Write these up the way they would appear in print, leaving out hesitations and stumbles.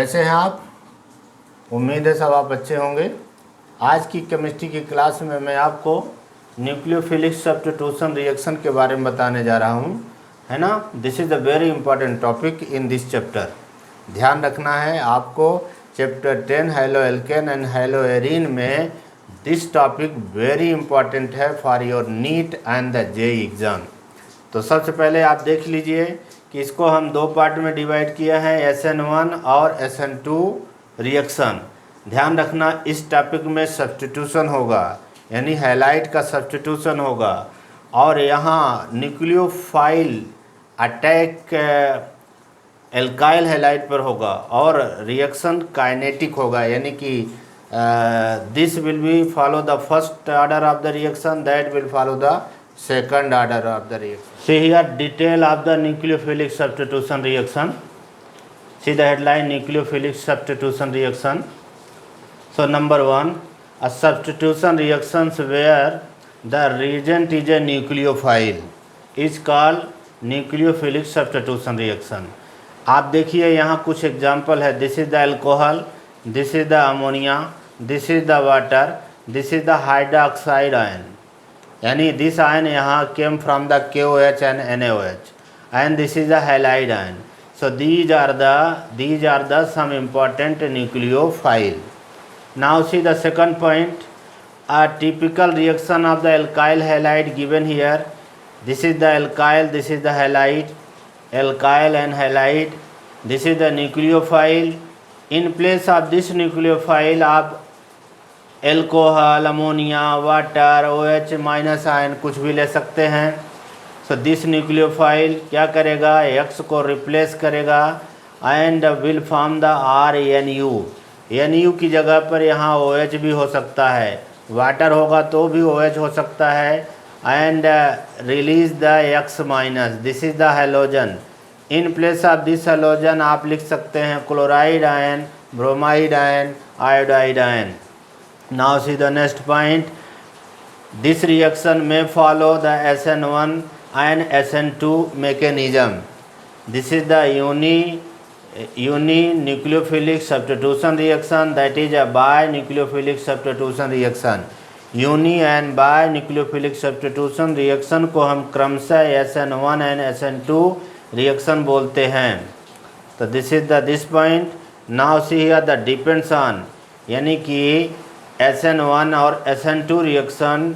कैसे हैं आप? उम्मीद है सब आप अच्छे होंगे। आज की केमिस्ट्री की क्लास में मैं आपको न्यूक्लियोफिलिक सब्स्टिट्यूशन रिएक्शन के बारे में बताने जा रहा हूं, है ना। This is a very important topic in this chapter. ध्यान रखना है आपको, chapter 10 halo alkane and hello arene में दिस टॉपिक वेरी इंपॉर्टेंट है for your neat and the JEE exam. तो सबसे पहले आप देख लीजिए कि इसको हम दो पार्ट में डिवाइड किया है, SN1 और SN2 रिएक्शन। ध्यान रखना इस टॉपिक में सब्स्टिट्यूशन होगा, यानी हैलाइड का सब्स्टिट्यूशन होगा, और यहाँ न्यूक्लियोफाइल अटैक एल्काइल हैलाइड पर होगा, और रिएक्शन काइनेटिक होगा, यानी कि this will be follow the first order of the reaction, that will follow the second order of the reaction. See here detail of the nucleophilic substitution reaction. See the headline nucleophilic substitution reaction. So number 1, a substitution reactions where the reagent is a nucleophile is called nucleophilic substitution reaction. आप देखिए यहाँ कुछ example है। This is the alcohol, this is the ammonia, this is the water, this is the hydroxide ion, यानी this ion यहाँ came from the KOH and NaOH, and this is a halide ion. So these are the some important nucleophile. Now see the second point, a typical reaction of the alkyl halide given here. This is the alkyl, this is the halide, alkyl and halide. This is the nucleophile. In place of this nucleophile आप alcohol, ammonia, water, OH minus ion कुछ भी ले सकते हैं। So this nucleophile क्या करेगा, X को replace करेगा and will form the RNU। NU की जगह पर यहाँ OH भी हो सकता है, वाटर होगा तो भी OH हो सकता है, and release the X minus, this is the halogen. In place of this halogen आप लिख सकते हैं chloride ion, bromide ion, iodide ion. Now see the next point. This reaction may follow the SN1 and SN2 mechanism. This is the uni-nucleophilic substitution reaction, that is a bi-nucleophilic substitution reaction. Uni and bi-nucleophilic substitution reaction को हम क्रमशः SN1 and SN2 reaction बोलते हैं। तो this is this point. Now see here the depends on, यानी कि SN1 और SN2 reaction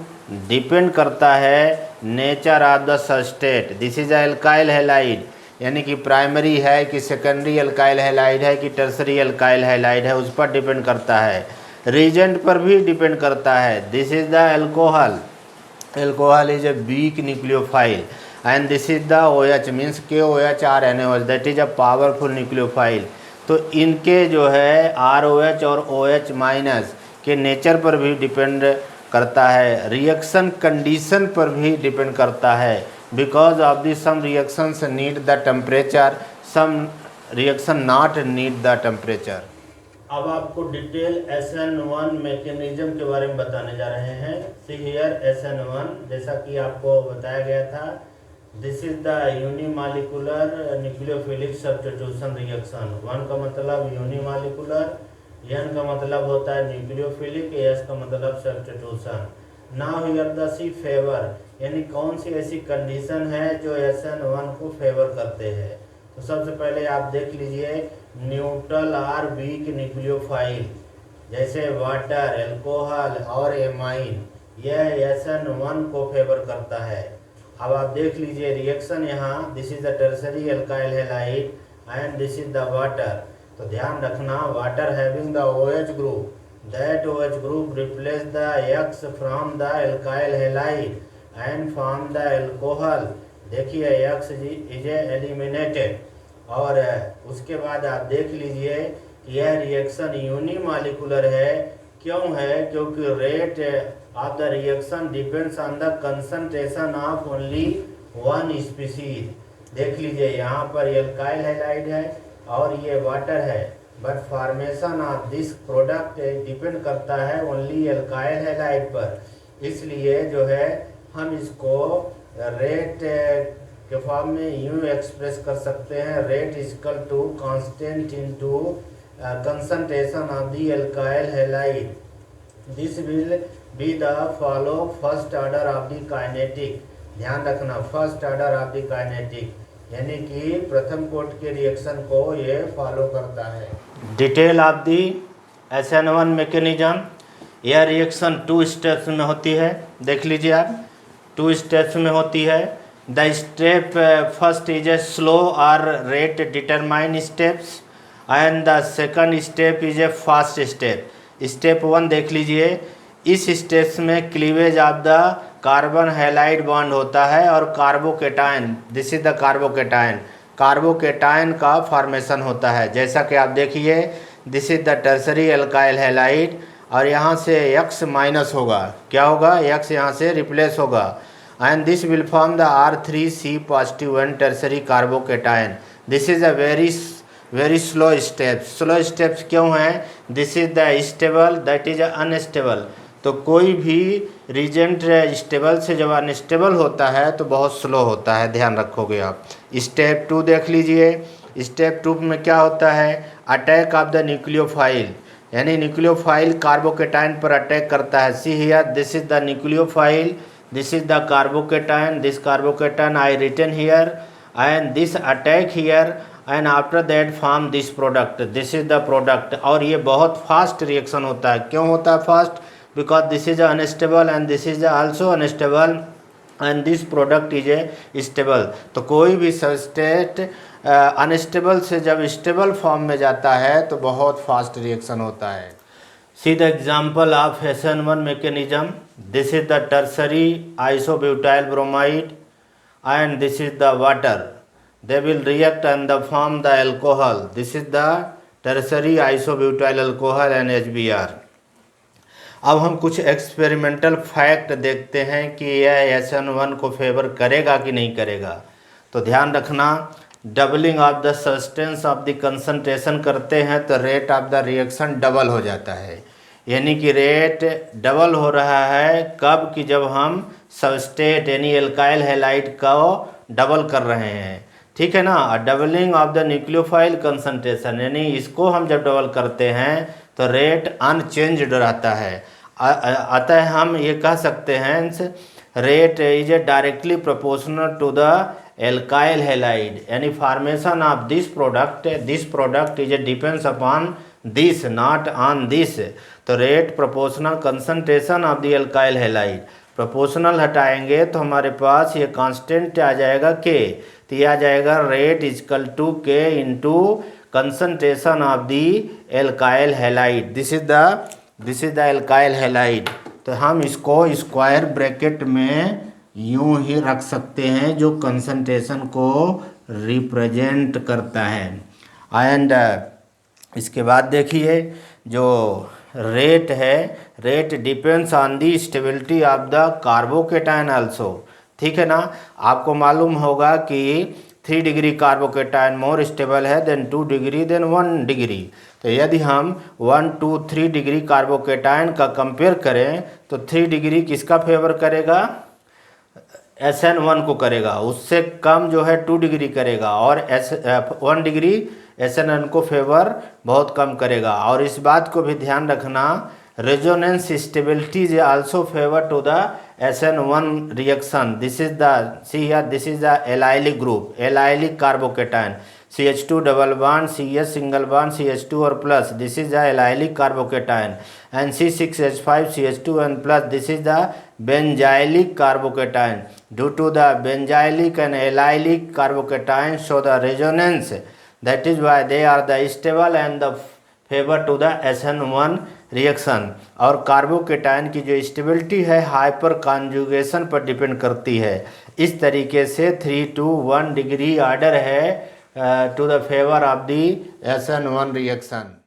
depend करता है nature of the substrate. This is alkyl halide, यानी कि प्राइमरी है कि सेकेंडरी एल्काइल हैलाइड है कि टर्सरी एल्काइल हैलाइड है, उस पर डिपेंड करता है। रीजेंट पर भी डिपेंड करता है। This is the alcohol, alcohol is a weak nucleophile, and this is the OH means KOH और NaOH, that is a powerful nucleophile. तो इनके जो है ROH और OH माइनस के नेचर पर भी डिपेंड करता है, रिएक्शन कंडीशन पर भी डिपेंड करता है। Because of this some reactions need the temperature, some reaction not need the temperature. अब आपको डिटेल SN1 मैकेनिज्म के बारे में बताने जा रहे हैं। सी हियर SN1, जैसा कि आपको बताया गया था, this is the unimolecular nucleophilic substitution reaction. 1 का मतलब यूनिमॉलिक्यूलर, N का मतलब होता है न्यूक्लियोफिलिक, S का मतलब substitution. Now here the C favour, यानी कौन सी ऐसी कंडीशन है जो SN1 को फेवर करते हैं। तो सबसे पहले आप देख लीजिए न्यूट्रल और वीक न्यूक्लियोफाइल, जैसे वाटर, एल्कोहल और एमाइन, यह SN1 को फेवर करता है। अब आप देख लीजिए रिएक्शन यहाँ, this is the tertiary alkyl halide and this is the water. तो ध्यान रखना, water having the OH group, that OH group replace the X from the alkyl halide and from the alcohol. देखिए X is eliminated. और उसके बाद आप देख लीजिए कि यह रिएक्शन यूनिमॉलिक्यूलर है। क्यों है? क्योंकि rate of the reaction depends on the concentration of only one species. देख लीजिए यहाँ पर एल्काइल हैलाइड है और ये वाटर है, but formation of this product depend करता है ओनली एल्काइल हैलाइड पर। इसलिए जो है हम इसको रेट के फॉर्म में यूँ एक्सप्रेस कर सकते हैं, rate equal to constant into concentration of the alkyl halide. This will be the follow first order of the kinetic. ध्यान रखना first order of the kinetic, यानी कि प्रथम कोट के रिएक्शन को ये फॉलो करता है। Detail of the SN1 mechanism, यह रिएक्शन 2 स्टेप्स में होती है। देख लीजिए आप, 2 स्टेप्स में होती है। The step first is a slow और rate determine steps and the second step is a fast step. Step 1 देख लीजिए, इस स्टेप्स में cleavage of the carbon halide bond होता है और carbocation, this is the carbocation, carbocation का formation होता है। जैसा कि आप देखिए, this is the tertiary alkyl halide और यहाँ से X माइनस होगा, क्या होगा, X यहाँ से रिप्लेस होगा and this will form the R3C positive and tertiary carbocation. This is a very slow steps. Slow steps क्यों हैं? This is the stable, that is unstable. तो कोई भी रिजेंट स्टेबल से जब अनस्टेबल होता है तो बहुत स्लो होता है, ध्यान रखोगे आप। स्टेप 2 देख लीजिए, स्टेप 2 में क्या होता है, अटैक ऑफ द न्यूक्लियोफाइल, यानी न्यूक्लियोफाइल कार्बोकेटायन पर अटैक करता है। See here, this is the nucleophile, this is the carbocation, this carbocation I written here and this attack here and after that form this product, this is the product. और ये बहुत fast reaction होता है। क्यों होता है fast? because this is unstable and this is also unstable and this product is a stable। तो कोई भी सबस्टेट अनस्टेबल से जब स्टेबल फॉर्म में जाता है तो बहुत फास्ट रिएक्शन होता है। See the example of SN1 mechanism, this is the tertiary isobutyl bromide and this is the water, they will react and the form the alcohol, this is the tertiary isobutyl alcohol and HBr। अब हम कुछ experimental fact देखते हैं कि यह SN1 को favour करेगा कि नहीं करेगा। तो ध्यान रखना, doubling of the substance of the concentration करते हैं तो rate of the reaction double हो जाता है, यानी कि रेट डबल हो रहा है कब कि जब हम सबस्टेट यानी एल्काइल हैलाइड को डबल कर रहे हैं, ठीक है ना। Doubling of the nucleophile concentration, यानी इसको हम जब डबल करते हैं तो रेट अनचेंज्ड रहता है। अतः हम ये कह सकते हैं rate is a directly proportional to the alkyl halide, यानी formation of this product is a depends upon this not on this. तो rate proportional concentration of the alkyl halide, proportional हटाएंगे तो हमारे पास ये कांस्टेंट आ जाएगा K, तो ये आ जाएगा rate equal to K into concentration of the alkyl halide. This is the alkyl halide. तो हम इसको स्क्वायर ब्रैकेट में यूं ही रख सकते हैं जो कंसंट्रेशन को रिप्रेजेंट करता है। एंड इसके बाद देखिए जो रेट है, rate depends on the stability of the carbocation also, ठीक है ना। आपको मालूम होगा कि 3 डिग्री कार्बोकेटायन मोर स्टेबल है देन 2 डिग्री देन 1 डिग्री। तो यदि हम 1, 2, 3 डिग्री कार्बोकेटायन का कंपेयर करें तो 3 डिग्री किसका फेवर करेगा? SN1 को करेगा। उससे कम जो है 2 डिग्री करेगा और 1 डिग्री SN1 को फेवर बहुत कम करेगा। और इस बात को भी ध्यान रखना, resonance stability is also favour to the SN1 reaction. This is the C here, this is the allylic group, allylic carbocation, CH2 double bond, CS single bond, CH2 और plus, this is the allylic carbocation and C6H5 CH2 and plus, this is the benzylic carbocation. Due to the benzylic and allylic carbocation show the resonance, that is why they are the stable and the favor to the SN1 reaction. और carbocation की जो stability है hyper conjugation पर depend करती है। इस तरीके से 3 to 1 डिग्री ऑर्डर है to the favour of the SN1 reaction.